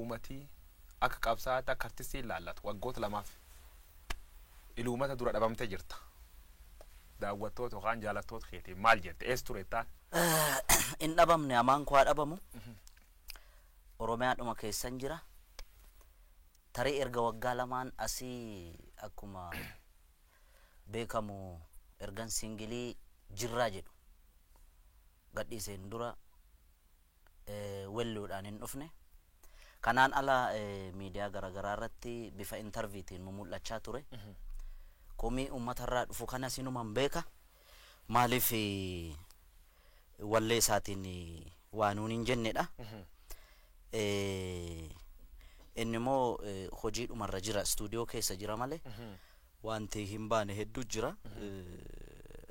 uumati akka qabsaata akka artistii ilaallatu waggoota lamaaf iluumata dura dhabamtee jirta. Daawwattoota yookaan jaalattoota keetii maal jette ees tureettaan? In dhabamne amaan koo dhabamu. Oromiyaadhuma keessan jira. Tarii erga waggaa lamaan asii akkuma beekamu ergan singilii jirraa jedhu gadhiiseen dura welluudhaan hin dhufne. Kanaan ala miidiyaa garaagaraa irratti bifa interviitiin mul'achaa ture. Komii uummatarraa dhufu kana sinumaan beeka. Maaliif wallee isaatiin waan nuun hin jennedha. Inni immoo hojii dhumarra jira, stuudiyoo keessa jira malee wanti hin baane hedduu jira.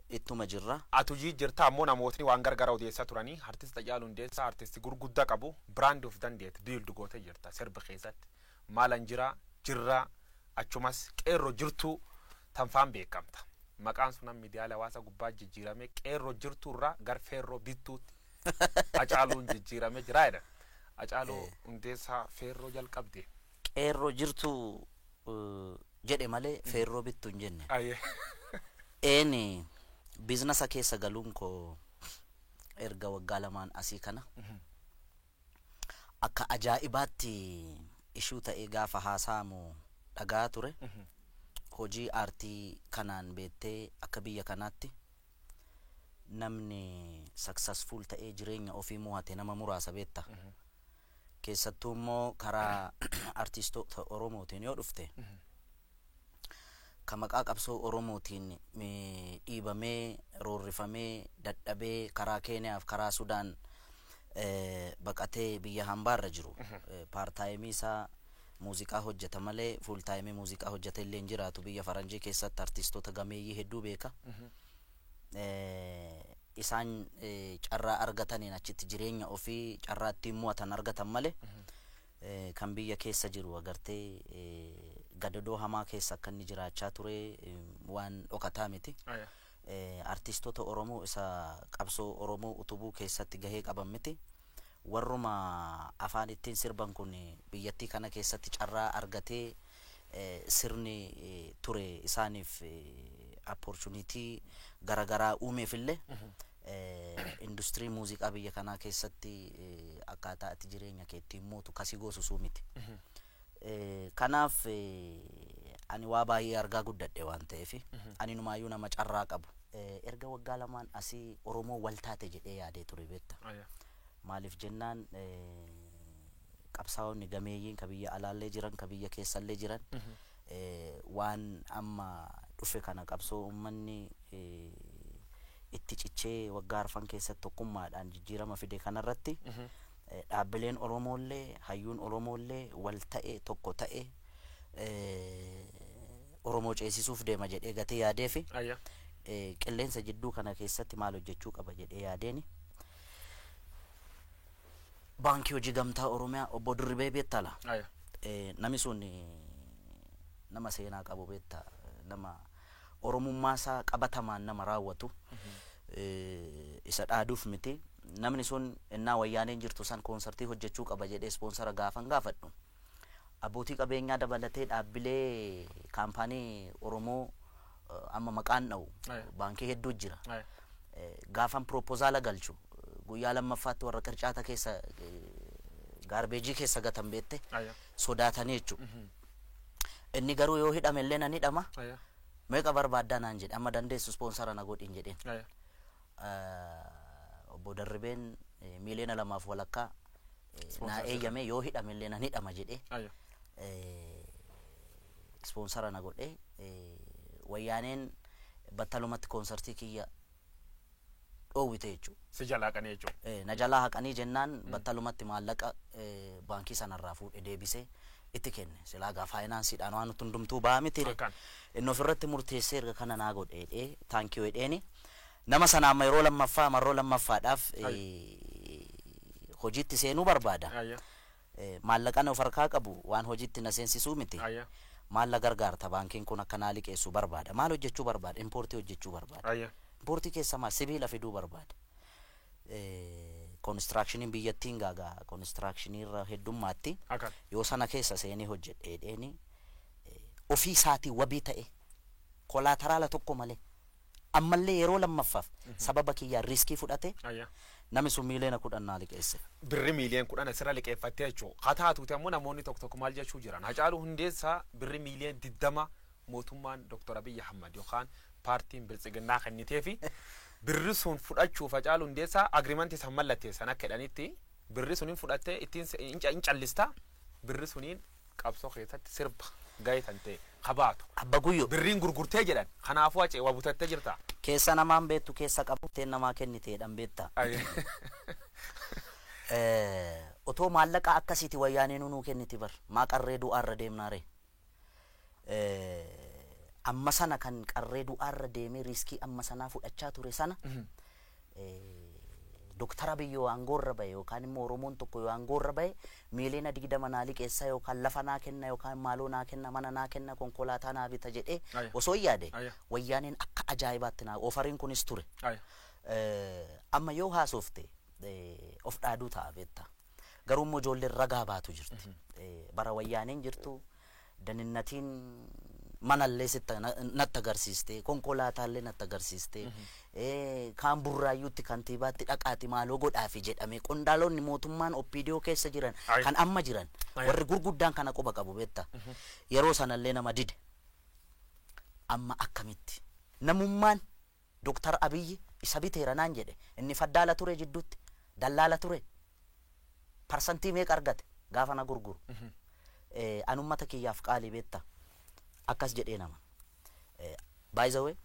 Ittuma jirra. Atujii jirta ammoo namootni waan gargara odeessaa turanii artist Haacaaluu Hundeessaa artistii gurguddaa qabu brand of dandeet biildu gootee jirta sirba keessatti maalan jirra achumas qeerroo jirtuu tanfaan beekamta. Maqaan sun miidiyaalee hawaasaa gubbaa jijjiirame qeerroo jirtuurraa gar feerroo bittuutti Haacaaluun jijjiirame jira jedha. Haacaaluu Hundeessaa feerroo jalqabde. Qeerroo jirtuu jedhe malee feerroo bittuu hin jenne. Eeni biizinasa keessa galuun koo erga waggaa lamaan asii kana akka ajaa'ibaatti ishuu ta'ee gaafa haasa'amu dhagaa ture. Hojii aartii kanaan beettee akka biyya kanaatti namni successful ta'ee jireenya ofii mo'ate nama muraasa beetta. Keessattuu immoo karaa artistoota Oromootiin yoo dhufte kan maqaa qabsoo Oromootiin dhiibamee roorrifamee dadhabee karaa Keeniyaaf karaa Sudaan baqatee biyya hambaarra jiru. Paartaayimii isaa muuziqaa hojjeta malee fuul taayimii muuziqaa hojjeta illee hin jiraatu. Biyya Faranjii keessatti artistoota gameeyyii hedduu beeka. Isaan carraa argataniin achitti jireenya ofii carraa ittiin mo'atan argatan malee kan biyya keessa jiru agartee gadadoo hamaa keessa akka inni jiraachaa ture waan dhokataa miti. Artistoota Oromoo isa qabsoo Oromoo utubuu keessatti gahee qaban miti. Warruma afaan ittiin sirban kun biyyattii kana keessatti carraa argatee sirni ture isaaniif opportunity garagaraa uumeefillee industirii muuziqaa biyya kanaa keessatti akkaataa itti jireenya kee ittiin mootu kasii goosusuu miti. Kanaaf ani waa baay'ee argaa guddadhe waan ta'eef ani numaayyuu nama carraa qabu. Erga waggaa lamaan asii Oromoo waltaate jedhee yaadee ture beetta. Maaliif jennaan qabsaa'onni gameeyyiin ka biyya alaallee jiran ka biyya keessallee jiran waan amma dhufe kana qabsoo uummanni itti cichee waggaa arfan keessatti tokkummaadhaan jijjiirama fide kanarratti dhaabbileen Oromoollee hayyuun Oromoollee wal ta'e tokko ta'e Oromoo ceesisuuf deema jedhee gatee yaadeefi qilleensa jidduu kana keessatti maal hojjechuu qaba jedhee yaadeeni. Baankii Hojii Gamtaa Oromiyaa obbo Dirribee beettala. Nami sun nama seenaa qabu beetta. Nama Oromummaa isaa qabatamaan nama raawwatu. Isa dhaaduuf miti. Namni sun innaa wayyaaneen jirtu san koonsartii hojjechuu qaba jedhee ispoonsara gaafan gaafadhu. Abbootii qabeenyaa dabalatee dhaabbilee kaampaanii Oromoo amma maqaan dha'u baankii hedduu jira. Gaafan propoozaala galchu guyyaa lammaffaatti warra qircaata keessa gaarbeejii keessa gatan beette sodaatanii jechuudha. Inni garuu yoo hidhame illee nan hidhama. Meeqa barbaaddaa naan jedhe amma dandeessu ispoonsara na godhin jedheen. Obbo Dirribeen miliyoona 2 walakkaa naa eeyyame yoo hidhame illee nan hidhama jedhee ispoonsara na godhee wayyaaneen battalumatti koonsartii kiyya dhoowwite jechuudha. Si jalaa haqanii jechuudha. Na jalaa haqanii jennaan battalumatti maallaqa baankii sanarraa fuudhee deebisee itti kenne. Silaa gaa faayinaansiidhaan waan nuti hundumtuu ba'a miti. Inni ofirratti murteessee erga kana naa godhee taankiyoo jedheeni. Nama sana amma yeroo lammaffaa marroo lammaffaadhaaf hojiitti seenuu barbaada. Maallaqaan of harkaa qabu waan hojiitti na seensisuu miti. Maalla gargaarta baankiin kun akka naa liqeessu barbaada. Maal hojjechuu barbaada? Impoortii hojjechuu barbaada. Impoortii keessa maal sibiila fiduu barbaada. constructionin biyyattiin gaagaa constructionii irra heddummaatti Akan. yoo sana keessa seenee hojjedhee dheeni ofii isaatii wabii ta'e kolaataraala tokko malee ammallee yeroo lammaffaaf sababa kiyyaa riskii fudhate Ayya. namni sun miiliyoona 10 liqeesse. Birri miiliyoona 10 asirra liqeeffattee jechuudha. Haa taatuuti ammoo namoonni tokko maal jechuu jiran. Hacaaluu Hundeessaa birri miiliyoona 20 mootummaan Dr. Abiy Ahmad yookaan paartiin Biltsiginnaa kennitee fi birri sun fudhachuuf Hacaaluu Hundeessaa agriimantii san mallatteessan akka jedhanitti birri suniin fudhattee ittiin in callista birri suniin qabsoo keessatti sirba gahee tan ta'e qabaatu. Abba Guyyoo. Birriin gurgurtee jedhan kanaafuu acee waa butattee jirta. Keessa namaan beektu keessa qabuteen namaa kenniteedhaan beektaa. Otoo maallaqa akkasiiti wayyaanee nuu kenniti bar maa qarree du'aarra deemnaare. Amma sana kan qarree du'aarra deemee riskii amma sanaa fudhachaa ture sana Dr. Abiy yoo aangoorra bahe yookaan immoo Oromoon tokko yoo aangoorra bahe miiliyoona 20 naa liqeessa yookaan lafa naa kenna yookaan maaloo naa kenna mana naa kenna konkolaataa naa bita jedhee osoo yaade wayyaaneen akka ajaa'ibaatti naa ofariin kunis ture. Amma yoo haasofte of dhaaduu ta'a beektaa. Garuu immoo ijoolleen ragaa baatu jirti. Bara wayyaaneen jirtu daninnatiin manallee sitta natti agarsiiste konkolaataallee natti agarsiiste kaan burraayyuutti kantiibaatti dhaqaati maaloo godhaafi jedhame qondaalonni mootummaan OPDO keessa jiran kan amma jiran warri gurguddaan kana quba qabu beektaa yeroo sanallee nama dide amma akkamitti namummaan Dr. Abiy isa biteera naan jedhe inni faddaala ture jidduutti dallaala ture parsantii meeqa argate gaafa na gurguru anummata kiyyaaf qaalii beektaa akkas jedhee nama by the way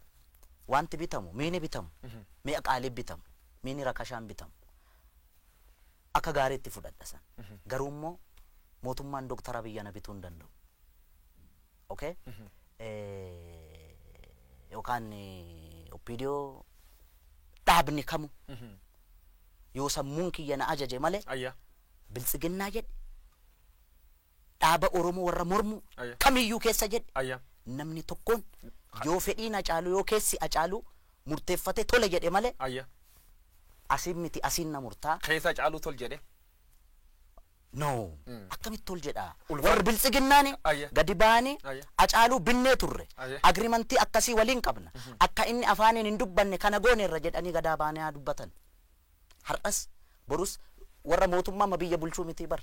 wanti bitamu miini bitamu mi'a qaalii bitamu miini rakashaan bitamu akka gaariitti fudhadha san garuu immoo mootummaan Dr. Abiy na bituu hin danda'u okay yookaan OPDO dhaabni kamu yoo sammuun kiyya na ajaje malee Biltsiginnaa jedhe dhaaba Oromoo warra mormu kamiyyuu keessa jedhe namni tokkoon yoo fedhiin Hacaaluu yoo keessi Hacaaluu murteeffate tole jedhe malee asiin miti asiin na murtaa keessa Hacaaluu tol jedhe no akkamitti tol jedha warri Biltsiginnaani gadi baanii Hacaaluu binnee turre agriimantii akkasii waliin qabna akka inni afaaniin hin dubbanne kana goone irra jedhanii gadaa baanii haa dubbatan har'as borus warra mootummaa biyya bulchuu miti bar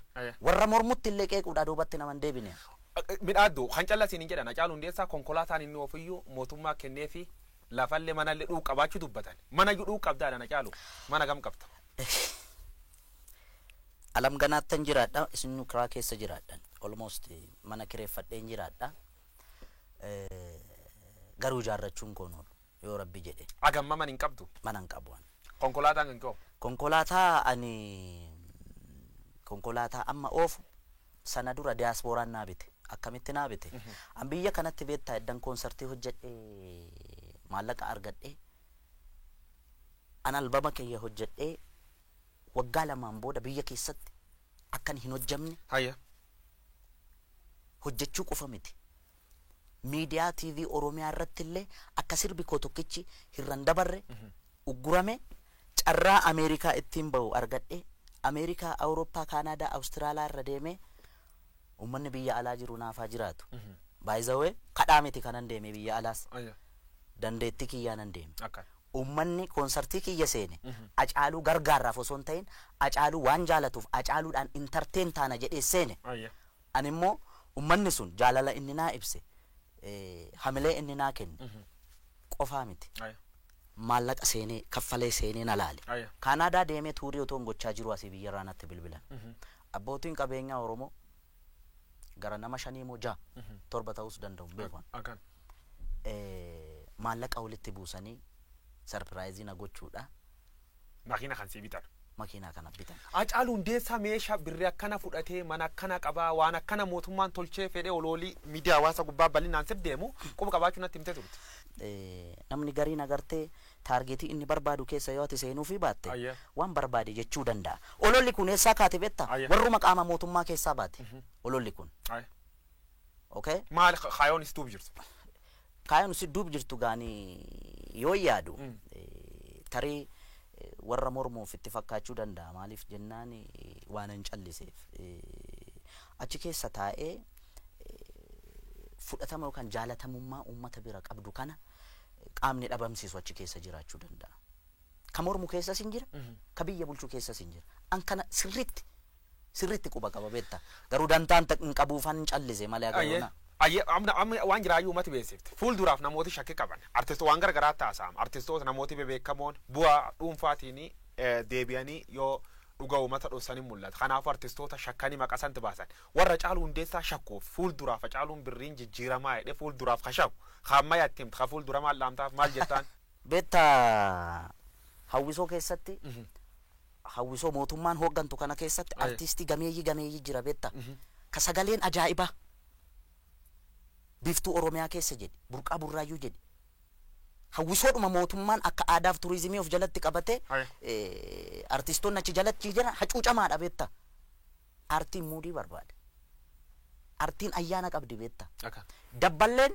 warra mormutti illee qeequudha duubatti naman deebine midhaaddu kan callasiin hin jedhan Hacaaluu Hundeessaa konkolaataan inni ofiyyuu mootummaa kennee fi lafallee manallee dhuu qabaachuu dubbatan mana dhuu qabdaadhaan Hacaaluu mana gam qabta alam ganaattan jiraadha isin kiraa keessa jiraadhan almost mana kireeffadheen jiraadha garuu ijaarrachuun koon yoo rabbi jedhe agamma man hin qabdu mana hin qabu konkolaataan hin qabu konkolaataa ani konkolaataa amma oofu sana dura diasporaan naa bite akkamitti naa bite an biyya kanatti beektaa eddan koonsartii hojjedhe maallaqa argadhe an albama kiyya hojjedhe waggaa lamaan booda biyya keessatti akkan hin hojjamne hojjechuu qofa miti miidiyaa TV Oromiyaa irratti illee akka sirbi koo tokkichi hirran dabarre uggurame carraa Ameerikaa ittiin bahu argadhe Ameerikaa Awurooppaa Kaanaadaa Awustiraaliyaa irra deemee ummanni biyya alaa jiru naafaa jiraatu by the way kadhaa miti kanan deeme biyya alaas dandeetti kiyyaa nan deeme ummanni koonsartii kiyya seene Hacaaluu gargaarraaf osoo hin ta'in Hacaaluu waan jaalatuuf Hacaaluudhaan entertain taana jedhee seene ani immoo ummanni sun jaalala inni naa ibse hamilee inni naa kenne qofaa miti maallaqa seenee kaffalee seenee na laale Kaanaadaa deemee tuurii otoo gochaa jiru asii biyya irraa natti bilbilan abbootiin qabeenyaa Oromoo gara nama 5 moo 6 7 ta'us danda'u beekan maallaqa walitti buusanii sarpiraayizii na gochuudha makiina kan si bitan makiina kana bitan Hacaaluu Hundeessaa meeshaa birrii akkana fudhatee mana akkana qabaa waan akkana mootummaan tolchee fedhee oloolii miidiyaa hawaasa gubbaa bal'inaan sirdeemu quba qabaachuu natti himtee turte namni gariin agartee taargeetii inni barbaadu keessa yoo ati seenuu fi baatte waan barbaade jechuu danda'a ololli kun eessaa kaate beektaa warruma qaama mootummaa keessaa baate ololli kun okay maal kaayoon is duub jirtu kaayoon is duub jirtu gaanii yoo yaadu tarii warra mormuuf itti fakkaachuu danda'a. Maaliif jennaan waan hin calliseef achi keessa taa'ee fudhatama yookaan jaalatamummaa uummata bira qabdu kana qaamni dhabamsiisu achi keessa jiraachuu danda'a. Ka mormu keessas hin jira, ka biyya bulchuu keessas hin jira. An kana sirriitti quba qaba beektaa. Garuu dantaan hin qabuufan hin callise malee agaruna. Amma waan jiraayyuu uummati beeksifte fuulduraaf namooti shakkii qaban artistoota waan garagaraa taasifama artistoota namooti bebeekamoon bu'aa dhuunfaatiin deebi'anii yoo dhuga uummata dhoosanii mul'ata. Kanaafuu artistoota shakkanii maqasanti baasan warra Hacaaluu Hundeessaa shakkuuf fuulduraaf Hacaaluun Birriin jijjiiramaa jedhee fuulduraaf ka shakku hamma yattimta ka fuuldura maal laamtaaf maal jettaan. Beektaa hawwisoo keessatti hawwisoo mootummaan hooggantu kana keessatti artistii gameeyyii jira beektaa ka sagaleen ajaa'ibaa. Biftuu Oromiyaa keessa jedhi Burqaa Burraayyuu jedhi hawwisoodhuma mootummaan akka aadaaf turizimii of jalatti qabate artistoonni achi jalatti jira hacuucamaadha beektaa. Artiin muudii barbaada. Artiin ayyaana qabdi beektaa. Dabballeen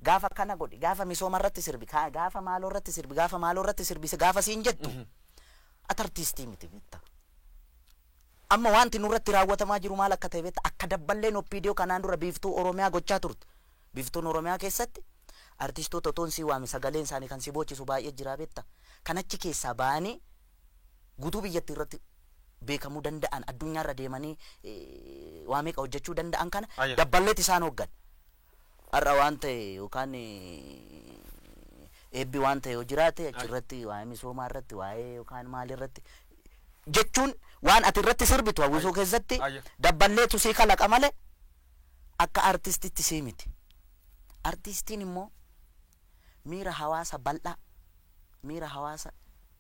gaafa kana godhi gaafa misooma irratti sirbi gaafa maaloo irratti sirbi gaafa maaloo irratti sirbi gaafa siin jettu ati artistii miti beektaa. Amma wanti nurratti raawwatamaa jiru maal akka ta'e beektaa akka dabballeen oppiidiyoo kanaan dura biiftuu Oromiyaa gochaa turte. Biiftuun Oromiyaa keessatti artistoota otoon si waame sagaleen isaanii kan si boochisu baay'ee jira beektaa. Kan achi keessaa ba'anii guutuu biyyattii irratti beekamuu danda'an addunyaarra deemanii waa meeqa hojjechuu danda'an kana dabballeet isaan hooggan. Har'a waan ta'e yookaan eebbi waan ta'e yoo jiraate achirratti waa'ee misoomaa irratti waa'ee yookaan maal irratti jechuun waan ati irratti sirbitu hawwisoo keessatti dabballeetu sii kalaqa malee akka artistitti sii miti. Artistiin immoo miira hawaasa bal'aa miira hawaasa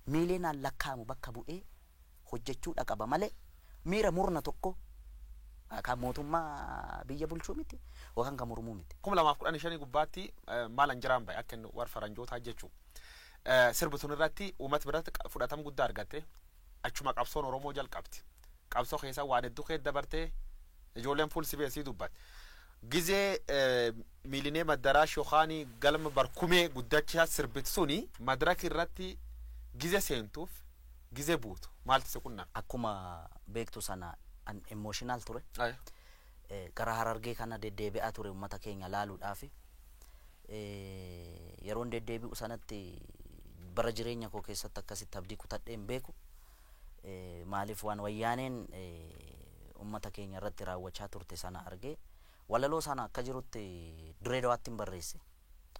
miiliyoonaan lakkaa'amu bakka bu'ee hojjechuudha qaba malee miira murna tokko kan mootummaa biyya bulchuu miti yookaan kan mormuu miti. 2015 gubbaatti maalan jiraan bahe akka inni warra faranjootaa jechuu sirbituun irratti uummata biratti fudhatama guddaa argatte. Achuma qabsoon Oromoo jalqabti. Qabsoo keessa waan hedduu keessa dabartee ijoolleen fuul sibeesii dubbat. Gizee miilinee madaraash yookaan galma barkumee guddachaa sirbiti suni madaraka irratti gizee seentuuf gizee buutu maalti si qunnaa? Akkuma beektu sana emotional ture. Gara Harargee kana deddeebi'aa ture uummata keenya laaluudhaaf yeroon deddeebi'u sanatti bara jireenya koo keessatti akkasitti abdii kutadheen beeku. Maaliif waan wayyaaneen uummata keenya irratti raawwachaa turte sana argee walaloo sana akka jirutti Direedawaatti barreesse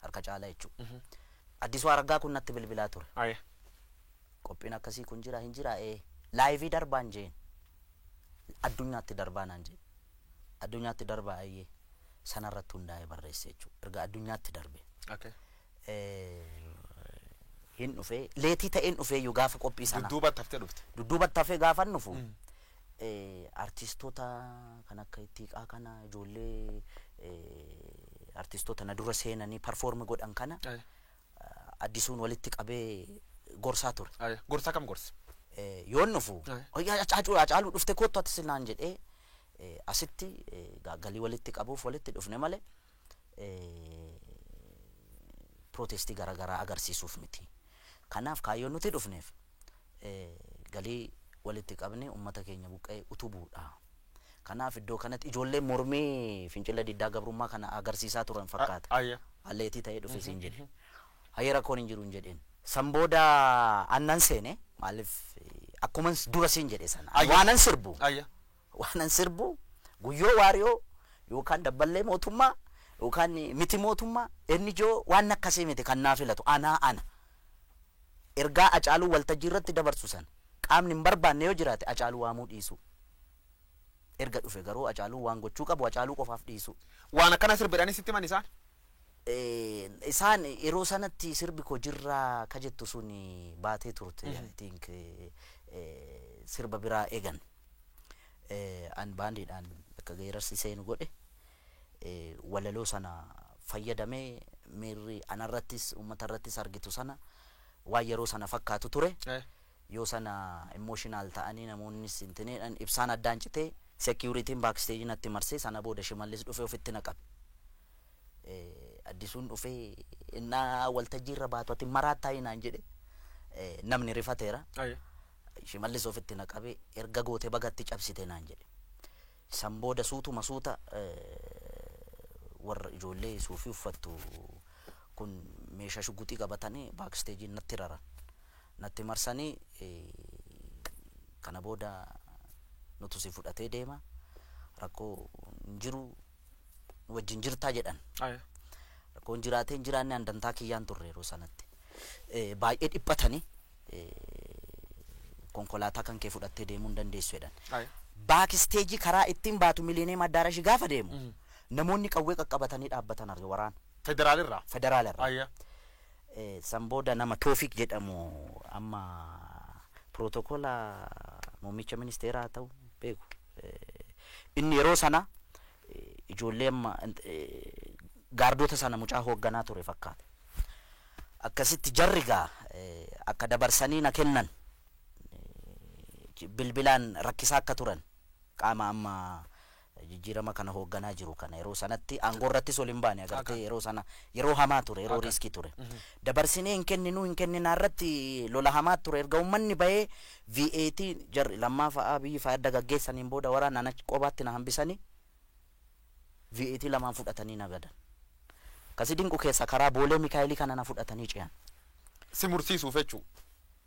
harka caalaa jechuudha. Addisuu Araggaa kun natti bilbilaa ture. Qophiin akkasii kun jira hin jira laayivii darbaan jeen addunyaatti darbaan jeen addunyaatti darbaa sanarratti hundaa'ee barreesse jechuudha. Erga addunyaatti darbe. Hin dhufee leetii ta'een dhufee yoo gaafa qophii sana dudduuba taftee gaafa nufu artistoota kan akka Ittiiqaa kana ijoollee artistoota na dura seenanii perform godhan kana Addisuun walitti qabee gorsaa ture. Gorsaa kam gorsa? Yoon nufu Hacaaluu dhufte kootu ati sinaan jedhee asitti galii walitti qabuuf walitti dhufne malee protestii garaagaraa agarsiisuuf miti. Kanaaf kaayyoon nuti dhufneef galii walitti qabne uummata keenya buqqee utubuudha. Kanaaf iddoo kanatti ijoollee mormii fincila diddaa gabrummaa kana agarsiisaa turan fakkaata. Alleetii ta'ee dhufe siin jedhe. Hayya rakkoon hin jiru hin jedheen. San booda annan seene maaliif akkuma dura siin jedhe sana waanan sirbu guyyoo waariyoo yookaan dabballee mootummaa yookaan miti mootummaa inni ijoo waan akkasii miti kan naa filatu ana. Ergaa Hacaaluu waltajjii irratti dabarsu san qaamni hin barbaanne yoo jiraate Hacaaluu waamuu dhiisu. Erga dhufe garuu Hacaaluu waan gochuu qabu Hacaaluu qofaaf dhiisu. Waan akkana sirbidhanii sitti man isaan? Isaan yeroo sanatti sirbi koo jirraa ka jettu sun baatee turte. I think sirba biraa eegan. An baandiidhaan bakka geerarsi seenu godhe walaloo sana fayyadamee miirri anarrattis uummatarrattis argitu sana waan yeroo sana fakkaatu ture. Yoo sana emotional ta'anii namoonni sintineedhaan ibsaan addaan citee security'n backstage natti marsee sana booda Shimallis dhufee ofitti naqabe. Addisuun dhufee innaa waltajjii irra baatu ati maraattaa hinaan jedhe namni rifateera. Shimallis ofitti naqabe erga goote bagatti cabsite naan jedhe. San booda suutuma suuta warra ijoollee suufii uffattu kun meeshaa shuguxii qabatanii baaksteejiin natti raran. Natti marsanii kana booda nutu si fudhatee deema rakkoo jiru wajjin jirtaa jedhan. Rakkoon jiraatee jiraanne handantaa kiyyaan turre yeroo sanatti. Baay'ee dhiphatanii konkolaataa kan kee fudhattee deemuu hin dandeessu jedhan. Baaksteejii karaa ittiin baatu Mileeniyem Addaarash gaafa deemu namoonni qawwee qaqqabatanii dhaabbatan arge waraana. Federaalirraa. San booda nama Toofiq jedhamu amma protokoola muummicha ministeeraa ta'u beeku. Inni yeroo sana ijoollee amma gaardota sana mucaa hoogganaa ture fakkaata. Akkasitti jarri gaa akka dabarsanii na kennan bilbilaan rakkisaa akka turan qaama amma jijjiirama kana hoogganaa jiru kana yeroo sanatti aangoo irratti sol hin baane agartee yeroo sana yeroo hamaa ture yeroo riskii ture. Dabarsinee hin kenninaa irratti lola hamaa ture erga uummanni bahee VAT jarri lammaa fa'aa biyyi fa'aa adda gaggeessaniin booda waraana achi qobaatti na hambisanii VAT lamaan fudhatanii na gadan. Kasi dinqu keessa karaa Boolee Mikaayilii kana na fudhatanii ce'an. Si mursiisuuf jechuu.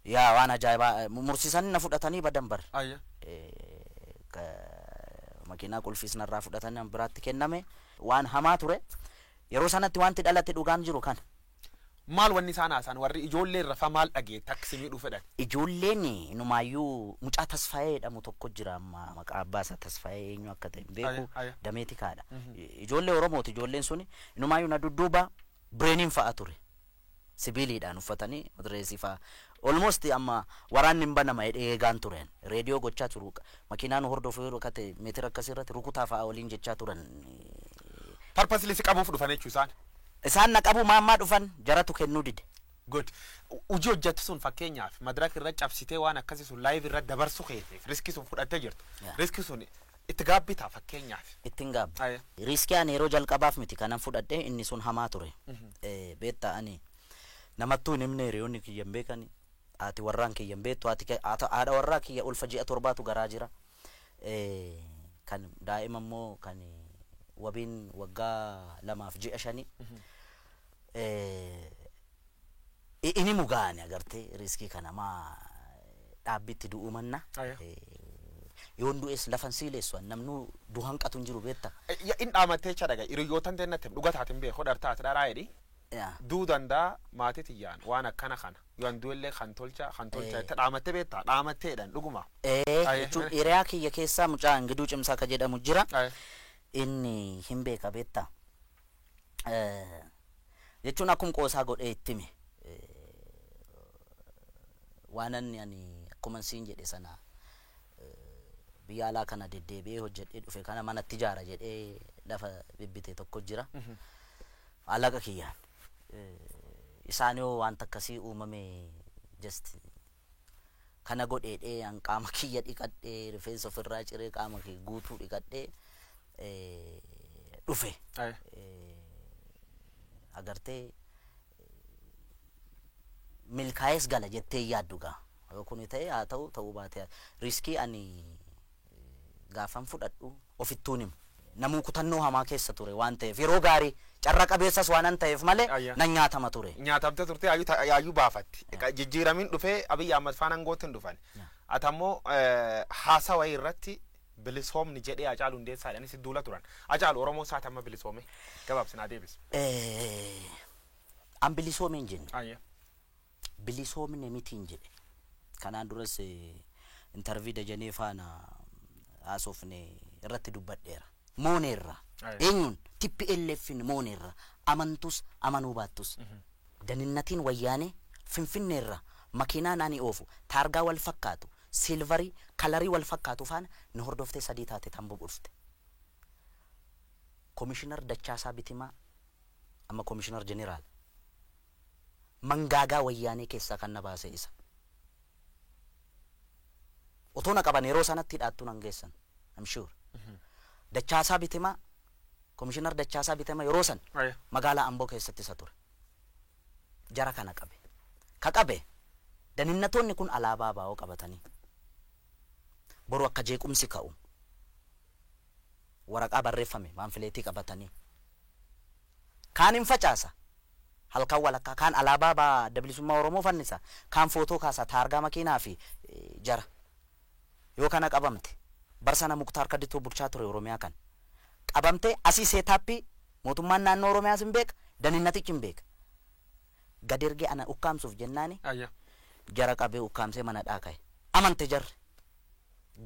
Yaa waan ajaa'ibaa mursiisanii na fudhatanii badan bar. Makiinaa qulfiis narraa fudhatanii biraatti kenname waan hamaa ture. Yeroo sanatti wanti dhalate dhugaan jiru kana. Maal wanni isaan haasan warri ijoollee irra maal dhagee taksimii dhufedhan. Ijoolleen inumaayyuu mucaa Tasfaayee jedhamu tokko jira amma maqaa abbaa isaa Tasfaayee eenyu akka ta'e beeku dameetikaadha. Ijoollee Oromooti ijoolleen suni inumaayyuu na dudduuba bireeniin fa'a ture. Sibiiliidhaan uffatanii madireesii fa'a. Almost amma waraanni hin banama eegaan turen. Reediyoo gochaa turu makiinaan hordofuu yeroo kate meetira akkasirratti rukutaa fa'a waliin jechaa turan. Purposely si qabuuf dhufan jechuu isaan. Isaan na qabu maammaa dhufan jaratu kennuu dide. Good. Hojii hojjettu sun fakkeenyaaf madaraka irra cabsitee waan akkasii sun live irra dabarsu keeteef riskii sun fudhattee jirtu. Riskii sun itti gaabbitaa fakkeenyaaf. Ittiin gaabbi. Riskii ani yeroo jalqabaaf miti kanan fudhadhee inni sun hamaa ture. Beetta ani namattuu hin himne hiriyoonni kiyya hin beekani. Haati warraan kiyya hin beektu haadha warraa kiyya ulfa ji'a torbaatu garaa jira. Kan daa'ima immoo kan wabiin waggaa 2.5 ini mugaani agartee riskii kana maa dhaabbitti du'uu manna yoon du'es lafan siileessu namnu du'an qatuun jiru beetta in dhaamatee chadaga hiriyootan teennatti dhugataatiin bee hodhartaati dharaa jedhi duu dandaa maatii tiyyaan waan akkana kana yoon du'ellee kan tolcha itti dhaamattee beetta dhaamatteedhaan dhuguma jechuun hiriyaa kiyya keessaa mucaa Ingiduu Cimsaa ka jedhamu jira. Inni hin beeka beetta jechuun akkuma qoosaa godhee ittime waan ani akkuma siin jedhe sana biyya alaa kana deddeebi'ee hojjedhee dhufe kana manatti ijaara jedhee lafa bibbite tokko jira. Alaqa kiyyaan isaan yoo wanta akkasii uumame just kana godheedhee an qaama kiyya dhiqadhee rifeensa ofirraa ciree qaama kiyya guutuu dhiqadhee dhufe agartee milkaa'es gala jettee yaaddu gaa kun ta'e haa ta'uu baate riskii ani gaafan fudhadhu ofittuun himu namuu kutannoo hamaa keessa ture waan ta'eef yeroo gaarii carra qabeessas waan an ta'eef malee nan nyaatama ture. Nyaatamte turte yaayyuu baafatti jijjiiramiin dhufee Abiyyi Ahmad faana angootti dhufan atammoo haasawa irratti bilisoomni jedhee Hacaaluu Hundeessaadhaan si duula turan. Hacaaluu Oromoo isaati amma bilisoome gabaabsinaa deebis. An bilisoomeen jenne. Bilisoomne mitiin jedhe. Kanaan duras intervii Dajanee faana haasofne irratti dubbadheera. Mooneerra. Eenyuun TPLFin mooneerra amantus amanuu baattus. Daninnatiin wayyaanee Finfinneerra makiinaan ani oofu taargaa wal fakkaatu. Silvarii kalarii wal fakkaatu faana nu hordoftee sadii taate tamboo dhufte. Komishinar Dachaasaa Bitimaa amma komishinar jeneraal mangaagaa wayyaanee keessaa kan na baase isa. Otoo na qaban yeroo sanatti hidhaattuu nan geessan. I'm sure. Dachaasaa Bitimaa komishinar Dachaasaa Bitimaa yeroo san magaalaa Amboo keessatti isa ture. Jara kana qabe. Ka qabe daninnatoonni kun alaabaa baa'oo qabatanii boru akka jeequmsi ka'u waraqaa barreeffame maanfileetii qabatanii kaan hin facaasa halkan walakkaa kaan alaabaa baa dablisummaa Oromoo fannisa kaan footoo kaasa taargaa makiinaa fi jara yoo kana qabamte barsana Muktaar Kaditoo bulchaa ture Oromiyaa kan qabamte asii seetaappii mootummaan naannoo Oromiyaa sin beeka daninnatichi hin beeka gad ergee ana ukkaamsuuf jennaani jara qabee ukkaamsee mana dhaaqaye amante jarri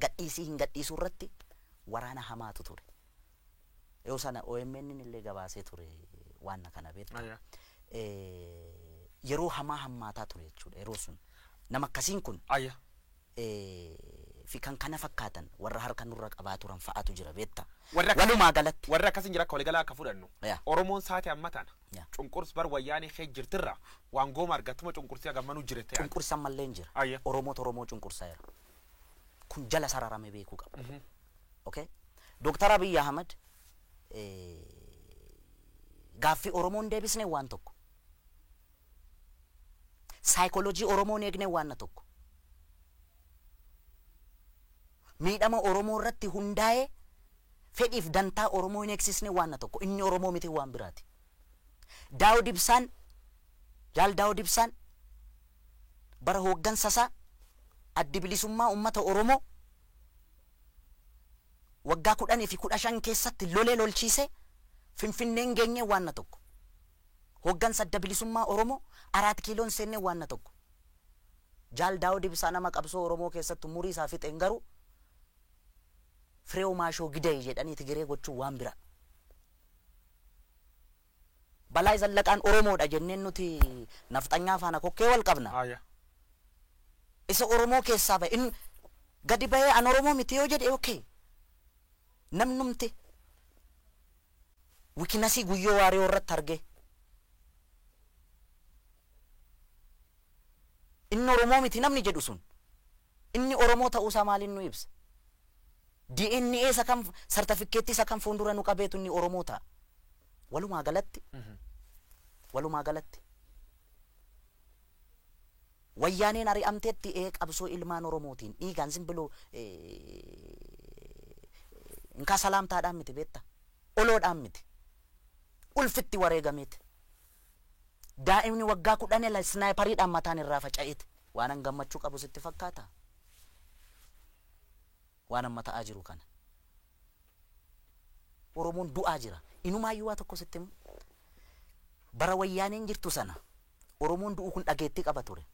gadhiisii hin gadhiisuu irratti waraana hamaatu ture yoo sana OMN illee gabaasee ture waan kana beekta yeroo hamaa hammaataa ture jechuudha yeroo sun nama akkasiin kun fi kan kana fakkaatan warra harka nurra qabaa turan fa'aatu jira beekta walumaa galatti warra akkasiin jira akka waliigalaa akka fudhannu Oromoon saate ammataan cunqurs bar wayyaanii kee jirtirra waan gooma argatuma cunqursii agammanuu jirte cunqursan malleen jira Oromoo cunqursaa jira kun jala sararame beekuu qaba okay Dr. Abiy Ahmed gaaffii Oromoon deebisne waan tokko saayikooloojii Oromoon eegne waan tokko miidhama Oromoo irratti hundaa'ee fedhiif dantaa Oromoo hin eegsisne waan tokko inni Oromoo miti waan biraati Daawud Ibsaan jaal Daawud Ibsaan bara hooggansasaa addi bilisummaa ummata Oromoo waggaa 10 fi 15 keessatti lolee lolchiise Finfinneen geenye waan tokko hooggansa adda bilisummaa Oromoo 4 kiiloon seenne waan tokko jaal Daawud Ibsaan nama qabsoo Oromoo keessatti umurii isaa fixeen garuu Fireew Maashoo Gidee jedhanii Tigiree gochuu waan bira Balaa Zallaqaan Oromoodha jenneen nuti nafxanyaa faana kokkee wal qabna isa Oromoo keessaa ba'e in gadi ba'ee an Oromoo miti yoo jedhe okay namnumti wikinasii guyyoo waaree irratti arge inni Oromoo miti namni jedhu sun inni Oromoo ta'uu isaa maaliin nu ibsa DNA isa kam certificate isa kam fuundura nu qabeetu inni Oromoo ta'a walumaa galatti wayyaaneen ari'amteetti qabsoo ilmaan Oromootiin dhiigaan simbiloo inka salaamtaadhaan miti beetta oloodhaan miti ulfitti wareegameeti daa'imni waggaa 10 snaayipariidhaan mataan irraa faca'eeti waan gammachuu qabu sitti fakkaata waan amma ta'aa jiru kana Oromoon du'aa jira inumaayyuu waa tokko sitti bara wayyaaneen jirtu sana Oromoon du'u kun dhageettii qaba ture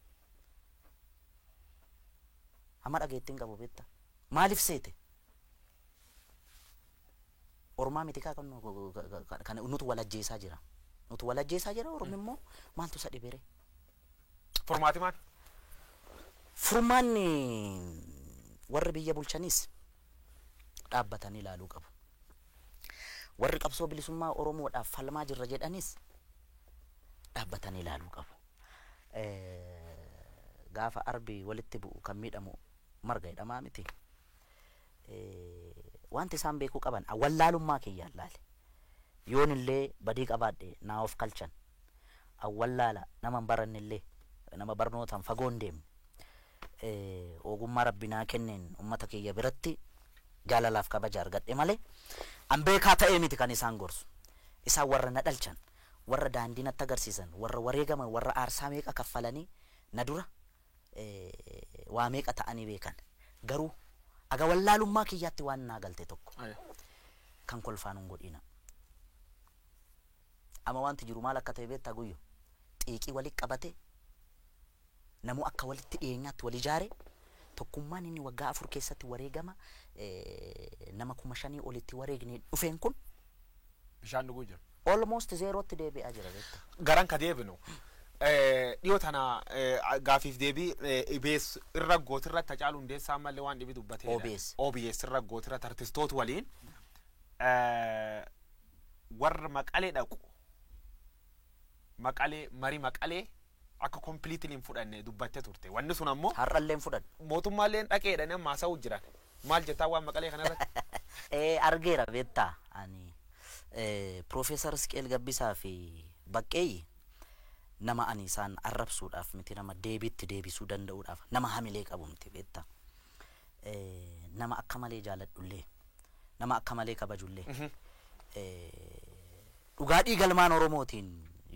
amma dhageettiin qabu beetta maaliif seete Ormaa miti kan nutu walajjeesaa jira Oromoo immoo maaltu isa dhibere formaati maal furmaanni warri biyya bulchanis dhaabbatanii ilaaluu qabu warri qabsoo bilisummaa Oromoodhaaf falmaa jirra jedhanis dhaabbatanii ilaaluu qabu gaafa arbii walitti bu'u kan miidhamu marga hidhamaa miti wanti isaan beekuu qaban awwallaalummaa kiyyaan laale yoon illee badii qabaadhe naa of kalchan awwallaala nama barannillee nama barnootaan fagoon deemne ogummaa rabbinaa kenneen ummata kiyya biratti jaalalaaf kabaja argadhe malee an beekaa ta'ee miti kan isaan gorsu isaan warra na dhalchan warra daandii natti agarsiisan warra wareegaman warra aarsaa meeqa kaffalanii na dura waa meeqa ta'anii beekan garuu aga wallaalummaa kiyyaatti waan naa galte tokko kan kolfaanuun godhina ama wanti jiru maal akka ta'e beektaa guyyo xiiqii walitti qabate namu akka walitti dhiyeenyaatti wal ijaare tokkummaan inni waggaa 4 keessatti wareegama nama 5,000 olitti wareegne dhufeen kun bishaan dhuguu jira almost zerotti deebi'aa jira beektaa garan ka deebinu dhiyoo tana gaafiif deebii IBS irra gootirra Hacaaluu Hundeessaa mallee waan dhibi dubbatee OBS irra gootirra artistoota waliin warra Maqalee dhaqu marii Maqalee akka completely hin fudhanne dubbattee turte wanni sun ammoo har'allee hin fudhanne mootummaallee dhaqeedhaan amma haasa'uu jiran maal jettaa waan Maqalee kanarratti argeera beektaa ani Professor Isqeel Gabbisaa fi Baqqeeyyi nama ani isaan arrabsuudhaaf miti nama deebiitti deebisuu danda'uudhaaf nama hamilee qabu miti beektaa. Nama akka malee jaaladhullee nama akka malee kabajullee dhugaa dhiigalmaan Oromootiin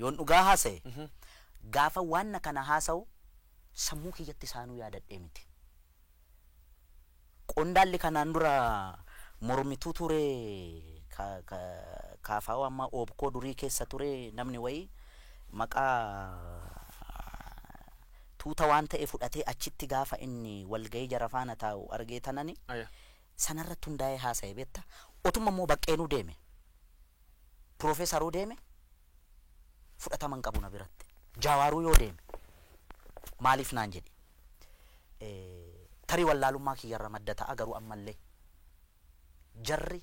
yoon dhugaa haasa'e gaafa waan kana haasa'u sammuu kiyyatti isaanuu yaadadhee miti. Qondaalli kanaan dura mormituu ture kaafaa amma oobkoo durii keessa ture namni wayii maqaa tuuta waan ta'e fudhatee achitti gaafa inni walgahii jara faana taa'u argee tanani sanarratti hundaa'ee haasa'e beektaa. Otuma immoo baqqeenuu deeme piroofeesaruu deeme fudhataman qabu na biratti. Jaawaaruu yoo deeme maaliif naan jedhe tarii wallaalummaa kiyyarra madda ta'a garuu ammallee jarri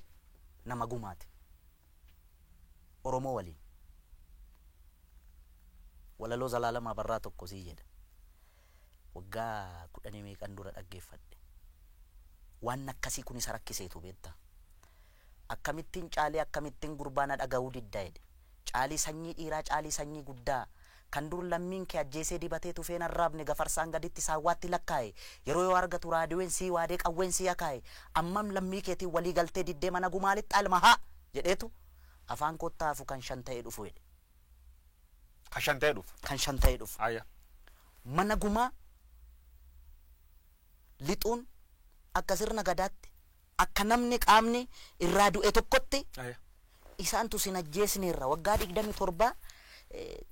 nama gumaati Oromoo waliin. Walaloo Zalaalamaa Barraa tokko sii jedha waggaa 10 meeqan dura dhaggeeffadhe waan akkasii kun isa rakkiseetu beektaa. Akkamittiin caalee akkamittiin gurbaana dhaga'uu diddaa jedhe. Caalii sanyii dhiiraa caalii sanyii guddaa kan dur lammiin kee ajjeesee dibatee tufeen arraabne gafarsaan gaditti saawwaatti lakkaa'e yeroo yoo argatu raadiyoon sii waadee qawween sii akaa'e ammam lammii keetiin walii galtee diddee mana gumaalitti almahaa jedheetu afaan kottaafu kan shan ta'ee dhufu jedhe. Kan shan ta'ee dhufu. Kan shan ta'ee dhufu. Mana gumaa lixuun akka sirna gadaatti akka namni qaamni irraa du'e tokkotti isaantu sin ajjeesneerra waggaa 27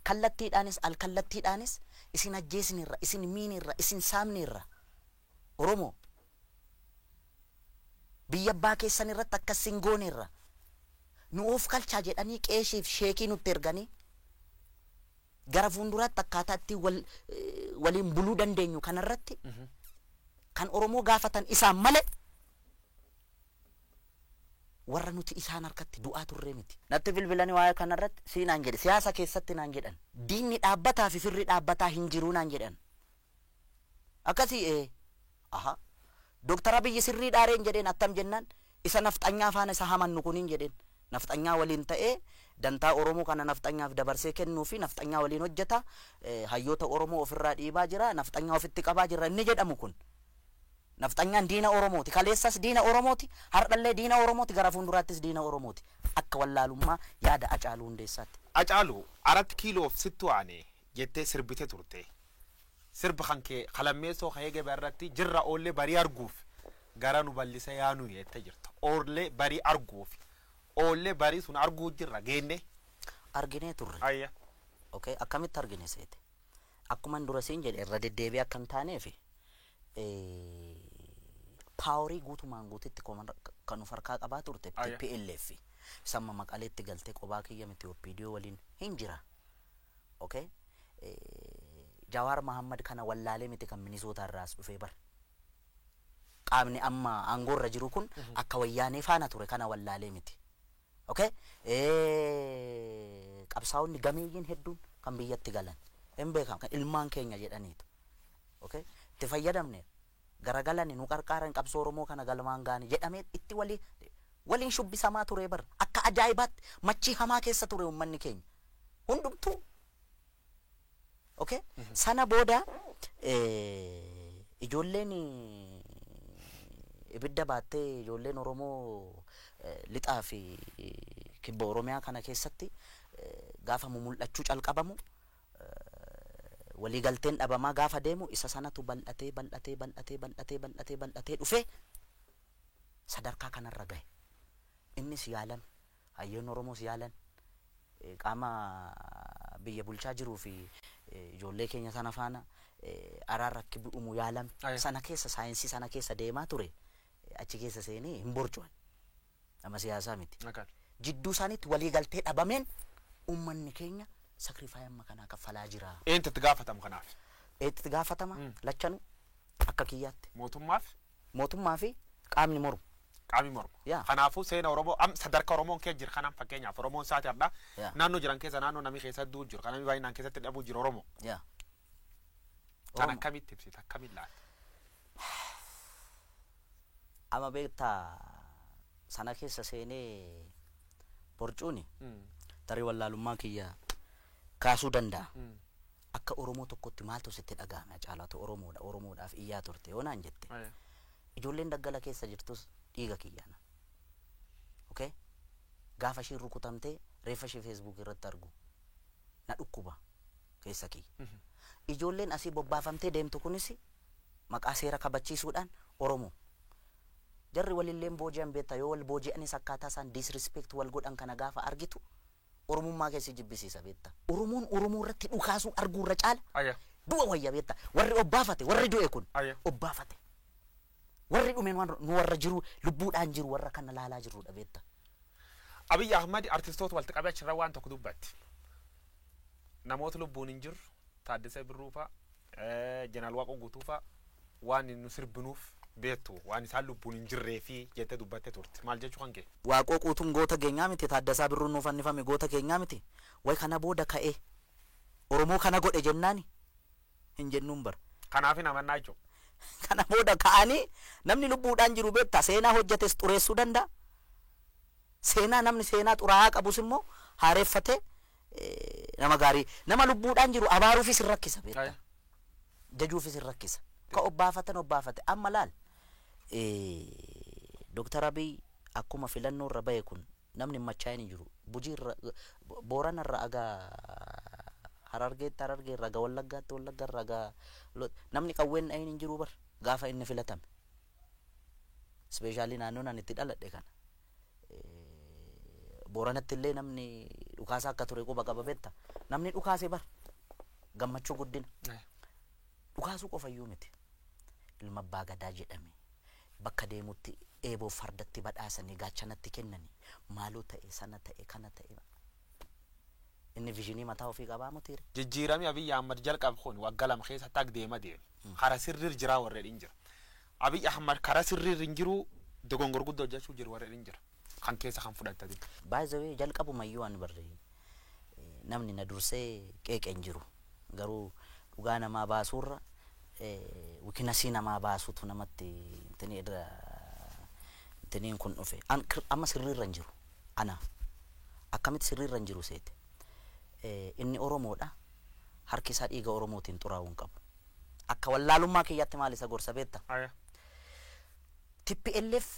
kallattiidhaanis alkallattiidhaanis isin ajjeesneerra isin miineerra isin saamneerra. Oromoo biyya abbaa keessan irratti akkasin gooneerra nu of kalchaa jedhanii qeeshiif sheekii nutti erganii gara fuulduraatti akkaataa itti waliin buluu dandeenyu kanarratti kan Oromoo gaafatan isaan malee warra nuti isaan harkatti du'aa turre miti. Natti bilbilanii waa'ee kanarratti sii naan jedhe siyaasa keessatti naan jedhan diinni dhaabbataa fi firri dhaabbataa hin jiruu naan jedhan. Akkasii aha Dooktar Abiyyi sirrii dhaareen jedheen attam jennaan isa nafxanyaa faana isa hamannu kuniin jedheen nafxanyaa waliin ta'ee dantaa Oromoo kana nafxanyaaf dabarsee kennuu fi nafxanyaa waliin hojjeta hayyoota Oromoo ofirraa dhiibaa jira nafxanyaa ofitti qabaa jira inni jedhamu kun. Nafxanyaan diina Oromooti kaleessas diina Oromooti hardhallee diina Oromooti gara fuulduraattis diina Oromooti akka wallaalummaa yaada Hacaaluu Hundeessaatti. Hacaaluu 4 kiiloof sittu aane jettee sirbite turte. Sirba kan kee qalammeessoo hayee barratti jirra oollee barii arguuf gara nu bal'isa yaanu jette jirta. Oollee barii arguuf oollee barii sun arguu jirra geenne. Arginee turre. Okay akkamitti argine seete. Akkuma dura siin jedhe irra deddeebi'ee akka hin taaneefi. Paaworii guutumaan guutitti kan of harkaa qabaa turte TPLF samma Maqaleetti galtee qophaa kiyya miti OPDO waliin hin jira. Okay Jawaar Mahammad kana wallaalee miti kan Minisoota irraas dhufee bar qaamni amma aangoorra jiru kun akka wayyaanee faana ture kana wallaalee miti. Okay qabsaa'onni gameeyyiin hedduun kan biyyatti galan hin beekamu kan ilmaan keenya jedhaniitu. Okay itti fayyadamne garagalani nu qarqaaran qabsoo Oromoo kana galmaan gaani jedhamee itti waliin shubbisamaa ture bar akka ajaa'ibaatti machii hamaa keessa ture uummanni keenya hundumtuu. Okay sana booda ijoolleen ibidda baattee ijoolleen Oromoo lixaa fi kibba Oromiyaa kana keessatti gaafa mul'achuu calqabamu walii galteen dhabamaa gaafa deemu isa sanatu bal'atee dhufe sadarkaa kanarra gahe. Innis yaalan hayyoon Oromoos yaalan qaama biyya bulchaa jiruu fi ijoollee keenya sana faana araarrakki bu'umu yaalam sana keessa saayinsii sana keessa deemaa ture achi keessa seenee hin borcuan nama siyaasaa miti. Jidduu isaaniitti walii galtee dhabameen uummanni keenya sakrifaayi amma kanaa kaffalaa jira. Eenyutti gaafatamu kanaaf? Eenyutti gaafatama lachanu akka kiyyaatti. Mootummaa fi qaamni mormu. Qaamni mormu. Kanaafuu seena Oromoo sadarkaa Oromoon keessa jira kanaan fakkeenyaaf Oromoon isaati adda naannoo jiran keessa naannoo namni keessa du'u jiru kan namni baay'inaan keessatti dhabuu jiru Oromoo. Kan akkamitti ibsita akkamiin laata? Amma beektaa sana keessa seenee borcuuni tarii wallaalummaa kiyya kaasuu danda'a. akka oromoo tokkotti maaltu sitti dhagahame caalaatu oromoodhaaf iyyaa turte yoo naan jette ijoolleen daggala keessa jirtus dhiiga kiyyaana okay gaafa isheen rukutamtee reeffa ishee Facebook irratti argu na dhukkuba keessa kiyya ijoolleen asii bobbaafamtee deemtu kunis maqaa seera kabachiisuudhaan oromoo jarri walilleen booji'an beektaa yoo wal booji'anis akkaataa isaan disrespect wal godhan kana gaafa argitu oromummaa keessa jibbisiisa beektaa oromoon oromoo irratti dhukaasuu arguurra caala du'a wayya beektaa warri obbaafate warri du'e kun obbaafate warri dhumeen waan nu warra jiru lubbuudhaan jiru warra kana laalaa jirudha beektaa Abiy Ahmed artistoota walitti qabee achirra waan tokko dubbatti namoota lubbuun hin jirre Taaddasee Birruu fa'a Jeneraal Waaqoo Guutuu fa'a waan nu sirbinuuf beektu waan isaan lubbuun hin jirree fi jettee dubbattee turte maal jechuu kan kee Waaqoo Guutuun goota keenyaa miti Taaddasaa Birruun nuuf fannifame goota keenyaa miti way kana booda ka'ee oromoo kana godhe jennaani hin jennuun bara kanaaf hin amannaa jechuudha kana booda ka'anii namni lubbuudhaan jiru beektaa seenaa hojjetes xureessuu danda'a seenaa namni seenaa xuraa'aa qabus immoo haareeffatee nama gaarii nama lubbuudhaan jiru abaaruufis hin rakkisa beektaa jajuufis hin rakkisa ka obbaafate amma laal Dr. Abiy akkuma filannoo irra bahe kun namni machaa hin jiru bujii irra Boorana irra agaa Harargeetti irra agaa Wallaggaatti Wallagga irra agaa namni qawween dhayin hin jiru bar gaafa inni filatame speeshaalii naannoon ani itti dhaladhe kana Booranatti illee namni dhukaasa akka ture quba qaba beektaa namni dhukaase bar gammachuu guddina dhukaasuu qofayyuu miti ilma abbaa gadaa jedhame bakka deemutti eeboo fardatti badhaasanii gaachanatti kennanii maaloo ta'e sana ta'e kana ta'e inni viizhinii mataa ofii qabaa mutiire jijjiirame Abiy Ahmed jalqab kun waggaa lama keessa tag deema kara sirriir jira warra dhin jira Abiy Ahmed kara sirriir hin jiru dogongor guddoo hojjechuu jiru warra dhin jira kan keessa kan fudhattati by the way jalqabumayyuu an barre namni na dursee qeeqeen jiru garuu dhugaa namaa baasuurra wikinasii namaa baasuutu namatti intiniin kun dhufe amma sirriirra hin jiru ana akkamitti sirriirra hin jiru seete inni oromoodha harki isaa dhiiga oromootiin xuraa'uu hin qabu akka wallaalummaa kiyyaatti maal isa gorsa beektaa TPLF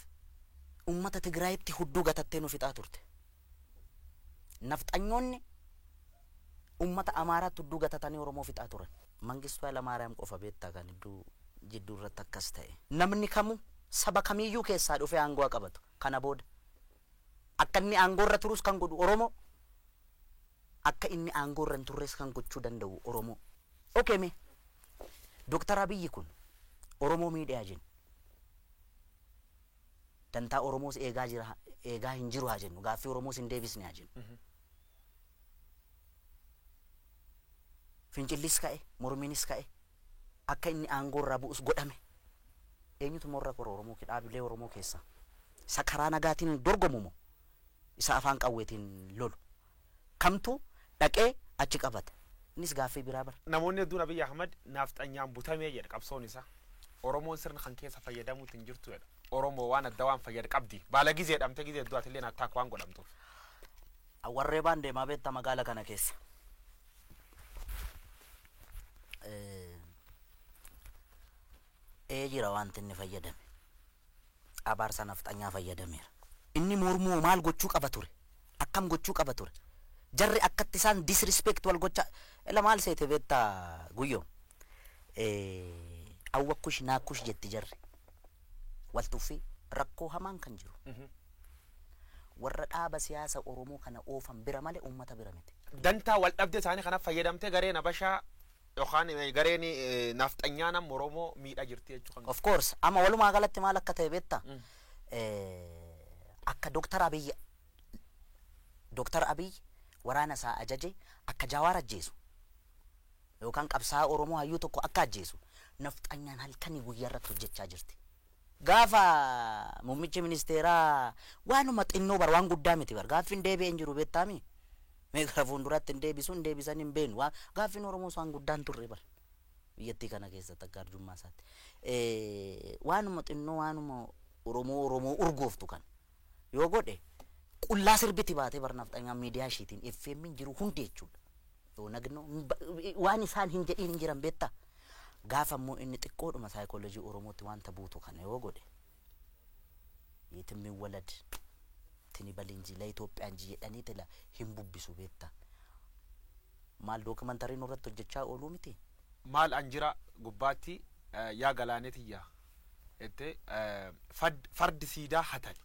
ummata Tigraayitti hudduu gatattee nu fixaa turte nafxanyoonni ummata Amaaraatti hudduu gatatanii oromoo fixaa turan Mangistuu Hayilamaariyaam qofa beektaa kan jidduu irratti akkas ta'e namni kamu saba kamiyyuu keessaa dhufee aangoo qabatu kana booda akka inni aangoo irra turus kan godhu oromoo akka inni aangoo irra hin turres kan gochuu danda'u oromoo okay me Dr. Abiy kun oromoo miidhaa jennu dantaa oromoos eegaa hin jiru haa jennu gaaffii oromoos hin deebisne haa jennu fincillis ka'e mormiinis ka'e akka inni aangoo irraa bu'us godhame eenyutu morra kora oromoo dhaabilee oromoo keessa isa karaa nagaatiin dorgomu isa afaan qawweetiin lolu kamtu dhaqee achi qabata innis gaaffii biraa bara namoonni hedduun Abiy Ahmed nafxanyaan butamee jedha qabsoon isaa oromoon sirna kan keessa fayyadamuutti hin jirtu jedha oromoo waan adda waan fayyad qabdi baala gizee dhamte gizee du'aati illee attaak waan godhamtuuf warree baan deemaa beektaa magaala kana keessa jira wanti inni fayyadame abaarsa nafxanyaa fayyadameera inni mormuu maal gochuu qaba ture akkam gochuu qaba ture jarri akkatti isaan disrespect wal gocha ela maal seete beektaa guyyoo awwakkush naakkush jetti jarri waltuufi rakkoo hamaan kan jiru warra dhaaba siyaasa oromoo kana oofan bira malee ummata bira miti dantaa wal dhabde isaanii kana fayyadamtee gareen abashaa yookaan gareen nafxanyaa oromoo miidhaa jirti jechuudha of course ama walumaa galatti maal akka ta'e beektaa akka Dr. Abiy waraana isaa ajaje akka Jawaar ajjeesu yookaan qabsaa oromoo hayyuu tokko akka ajjeesu nafxanyaan halkanii guyyaa irratti hojjechaa jirti gaafa muummichi ministeeraa waanuma xinnoo bar waan guddaa miti bar gaaffiin deebi'een jiru beektaami meeqa fuulduratti hin deebisuun deebisan hin beenu gaaffiin oromoo waan guddaan turre bar biyyattii kana keessatti akka arjummaa isaatti waanuma xinnoo waanuma oromoo urgooftu kan yoo godhe qullaa sirbiti baatee bar nafxanyaan miidiyaa ishiitiin FM jiru hundi jechuudha nagno waan isaan hin jedhin hin jiran beetta gaafa immoo inni xiqqoodhuma saayikoolojii Oromootti wanta buutu kana yoo godhe yetimmi walad tini balinji la Itoophiyaan jedhanii tila hin bubbisu beetta maal dookumantariin irratti hojjechaa ooluu miti maal anjira gubbaatti yaa galaanetiyyaa ette fardi siidaa hatali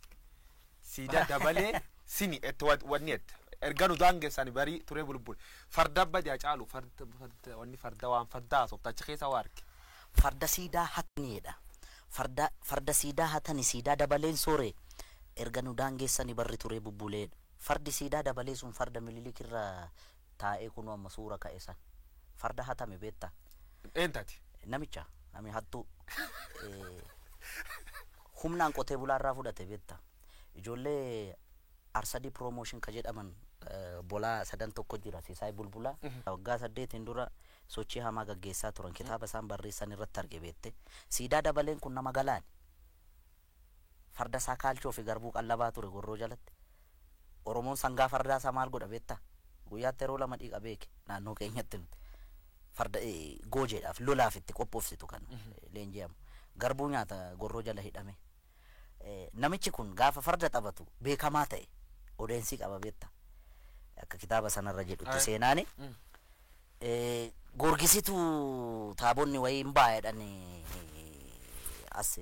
siidaa dabalee sini ette wanni ette erganu daangeessani barii ture bulbul farda badi caalu farda wanni farda waan fardaa softachi keessa waarki farda siidaa hataniidha farda siidaa hatani siidaa dabaleen soore erganu daangeessani barri ture bubbuleedha fardi siidaa dabalee sun farda mililikirra taa'ee kunu amma suura ka'esan farda hatame beetta entati namicha nami hattu humnaan qotee bulaarraa fudhate beetta ijoollee arsadi promotion ka jedhaman bolaa sadan tokko jira Siisay Bulbulaa waggaa 8 dura sochii hamaa gaggeessaa turan kitaaba isaan barreessan irratti arge beette siidaa dabaleen kun nama galaan farda isaa kaalchoo fi garbuu qallabaa ture gorroo jalatti Oromoon sangaa fardaa isaa maal godha beetta guyyaatti yeroo lama dhiiqa beeke naannoo keenyatti nuti farda goojeedhaaf lolaaf itti qophoofsitu kan leenji'amu garbuu nyaata gorroo jala hidhame namichi kun gaafa farda taphatu beekamaa ta'e odeensi qaba beetta akka kitaaba sanarra jedhutti seenaani gorgisitu taabonni wayiin baay'edhan as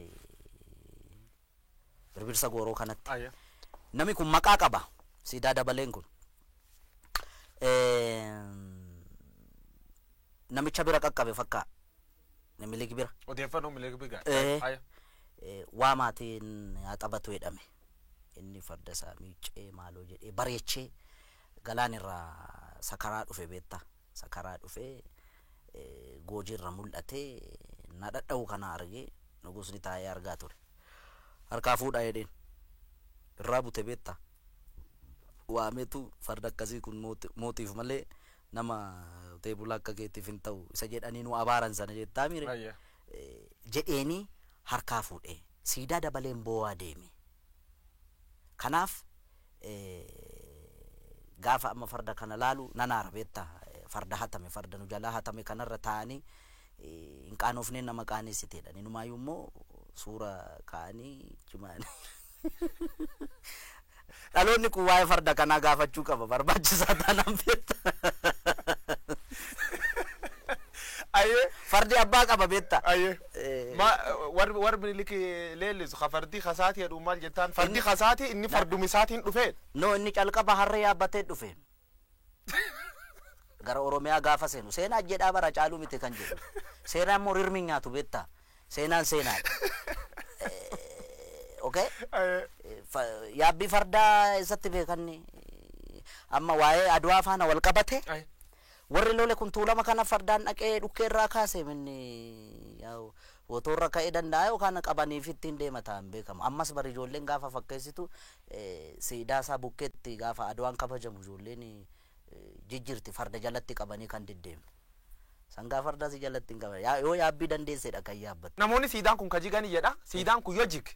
birbirsa gooroo kanatti nami kun maqaa qaba siidaa dabaleen kun namicha bira qaqqabe fakkaa namiligi bira odeeffannoo miligi biga waa maatiin haa taphatu jedhame inni farda isaa miicee maaloo jedhee bareechee galaan irraa sakaraa dhufe beetta sakaraa dhufe goojiirra mul'atee na dhadha'u kana argee nugusni taa'ee argaa ture harkaa fuudhaa jedheen irraa bute beetta waameetu farda akkasii kun mootiif malee nama teebula akka keetiif hin ta'u isa jedhanii nu abaaran sana jettaa mire jedheeni harkaa fuudhee siidaa dabaleen boo'aa deeme kanaaf gaafa amma farda kana laalu nanaara beetta farda hatame farda nu jalaa hatame kanarra taa'anii hin qaanofneen nama qaanessiteedha inumaayyuu immoo suura kaa'anii cimaanii dhaloonni kun waa'ee farda kanaa gaafachuu qaba barbaachisaa taanaan beetta fardi abbaa qaba beetta war miliki leellisu ka fardi khasaati jedhu maal jettaan fardi khasaati inni fardumisaatiin dhufee no inni calqaba harree yaabbatee dhufe gara Oromiyaa gaafa seenu seenaa jedhaa bara caaluu miti kan jedhu seenaan immoo rirmi nyaatu beetta seenaan okay yaabbii fardaa isatti beekanni amma waa'ee Adwaa faana wal qabate warri lole kun tuulama kana fardaan dhaqee dhukkeerraa kaase minni yaa'u wotorra ka'ee danda'a yookaan qabaniif ittiin deemataan beekamu ammas bari ijoolleen gaafa fakkeessitu siidaa isaa bukkeetti gaafa Adwaan kabajamu ijoolleen jijjirti farda jalatti qabanii kan deddeemne sangaa farda si jalatti hin qaban yoo yaabbii dandeessedha kan yaabbattu namoonni siidaan kun kajiganii jedha siidaan kun yoo jig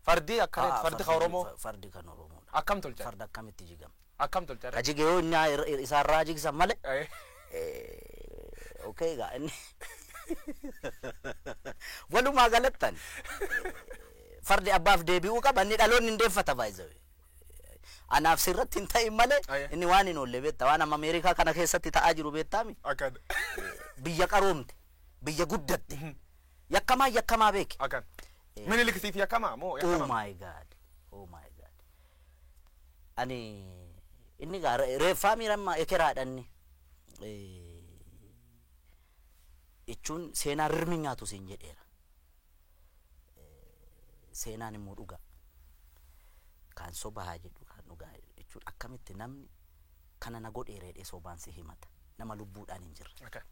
fardi akkanatti fardi ka Oromoo fardi kan Oromoo akkam tolcha farda akkamitti jigama akkam tolcha kajige yoo inni isaarraa jigsan malee okay ga inni walumaa galattan fardi abbaaf deebi'uu qaba inni dhaloonni hindeeffata baay'ee anaaf sirratti hin ta'in malee inni waan hin oolle beetta waan amma Ameerikaa kana keessatti ta'aa jiru beettaami akan biyya qaroomte biyya guddatte yakkamaa beeke akan Minilikitiif yakkamaa moo oh my god ani inni gaa reeffaa miirammaa ekeraadhanni jechuun seenaa rirmi nyaatu siin jedheera seenaan immoo dhugaa kan sobaa jedhu kan dhugaa jechuun akkamitti namni kana na godheeredhe sobaan si himata nama lubbuudhaan hin jirre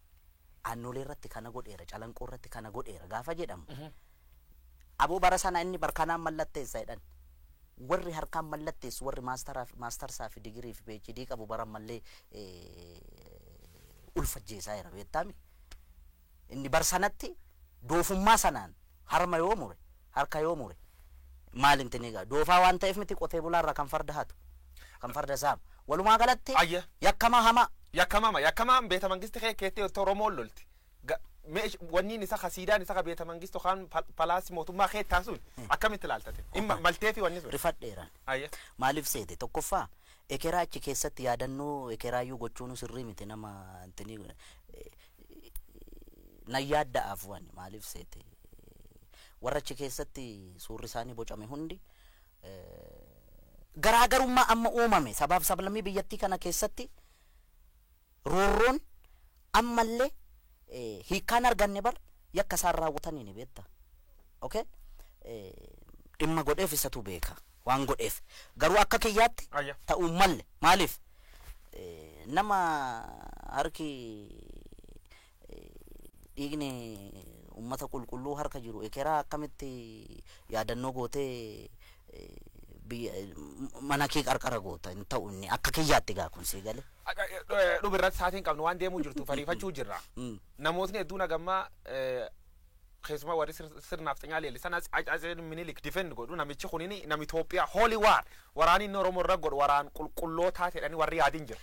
aannolee irratti kana godheera calanqoo irratti kana godheera gaafa jedhamu aboo bara sana inni barkanaan mallatteessa jedhan warri harkaan mallatteessu warri maastarsaa fi digirii fi PhD qabu baran mallee ulfajjeesaa jira beettaami inni barsanatti doofummaa sanaan harma yoo mure harka yoo mure maalin tiniga doofaa waan ta'eef miti qotee bulaarraa kan farda hatu kan farda saam walumaa galatti yakkama hama yakkamaan beeta mangisti kee keettee otoo Oromoon lolti wanni isa kasiidaan isa beeta mangistu kan palaasi mootummaa kee taasuun akkamitti ilaaltate maltee fi wanni sun rifadheeraan ayya maaliif seete tokkoffaa ekeraa achi keessatti yaadannoo ekeraayyuu gochuun sirrii miti nama antini na yaadda'aaf wanni maaliif seete warra achi keessatti suurri isaanii bocame hundi garaagarummaa amma uumame sabaaf sablammii biyyattii kana keessatti roorroon ammallee hiikaan arganne bar yakka isaan raawwatanii ni beekta okay dhimma godheef isatu beeka waan godheef garuu akka kiyyaatti ta'uu malle maaliif nama harki dhiigni ummata qulqulluu harka jiru ekeraa akkamitti yaadannoo gootee mana kee qarqara goota hin ta'u inni akka kiyyaatti gaa kun si gale dhubirratti saatiin qabnu waan deemuu jirtu fariifachuu jirra namootni hedduun agammaa keessumaa warri sirnaaf xinyaa leellisan Atseen Minilik difend godhu namichi kunini nam Itoophiyaa holy war waraani inni Oromoo irra godhu waraan qulqullootaa jedhanii warri yaadin jira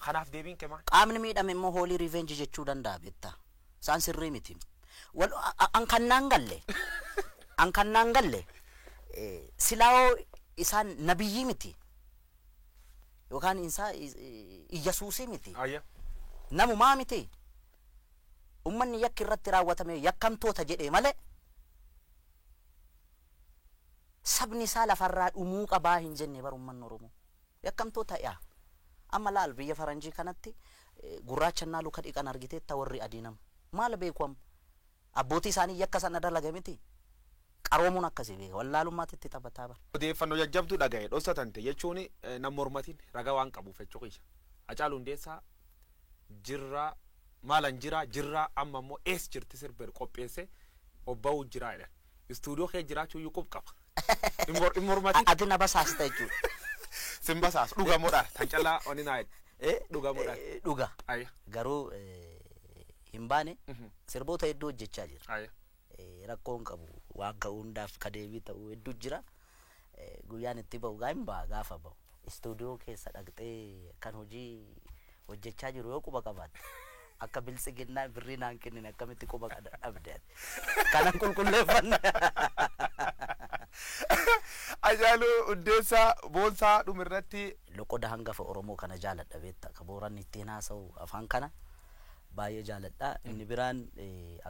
kanaaf deebiin kee maal qaamni miidhame immoo holy revenge jechuu danda'a beektaa isaan sirrii miti wal an kannaan galle silaa'oo isaan nabiyyii miti yookaan isaa Iyyesuusii miti namumaa miti ummanni yakki irratti raawwatame yakkamtoota jedhee malee sabni isaa lafarraa dhumuu qabaa hin jenne bar ummanni Oromoo yakkamtoota yaa amma laal biyya faranjii kanatti gurraachannaa luka dhiqan argiteetta warri adiinam maal beekwam abbootii isaanii yakka sana dalaga miti qaroomuun akkasii beeka wallaalummaatti itti taphataa bar odeeffannoo jajjabduu dhagaye dhossatante jechuun nam mormatiin raga waan qabuuf jechuu qiyya Hacaaluu Hundeessaa jirraa maalan jirraa amma immoo ees jirti sirbeer qopheesse obba'uu jiraa jedhan istuudiyoo kee jiraachuu iyyuu qub qaba mormatiin ati na basaasta jechuudha sin basaas dhugamoodhaan tan callaa oni naa dhugamoodhaan dhuga garuu hin baane sirboota hedduu hojjechaa jira rakkoon qabu waan ka hundaaf ka deebii ta'uu hedduu jira guyyaan itti ba'u gaa hin ba'a gaafa ba'u istuudiyoo keessa dhaqxee kan hojii hojjechaa jiru yoo quba qabaate akka biltsiginnaa birrii naan kennine akkamitti quba dhabde kanan qulqulleeffanne Hacaaluu Hundeessaa boonsaa dhumirratti loqoda hangafa Oromoo kana jaaladha beekta ka booran ittiin haasa'u afaan kana baay'ee jaaladha inni biraan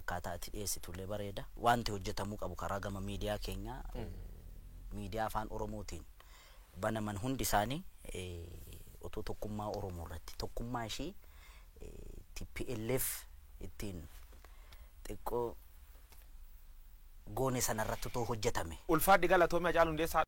akkaataa itti dhiyeessitullee bareeda wanti hojjetamuu qabu karaa gama miidiyaa keenya miidiyaa afaan Oromootiin banaman hundi isaanii otoo tokkummaa Oromoo irratti tokkummaa ishii TPLF ittiin xiqqoo goone sanarratti otoo hojjetame ulfaadhi galatoomii Hacaaluu Hundeessaa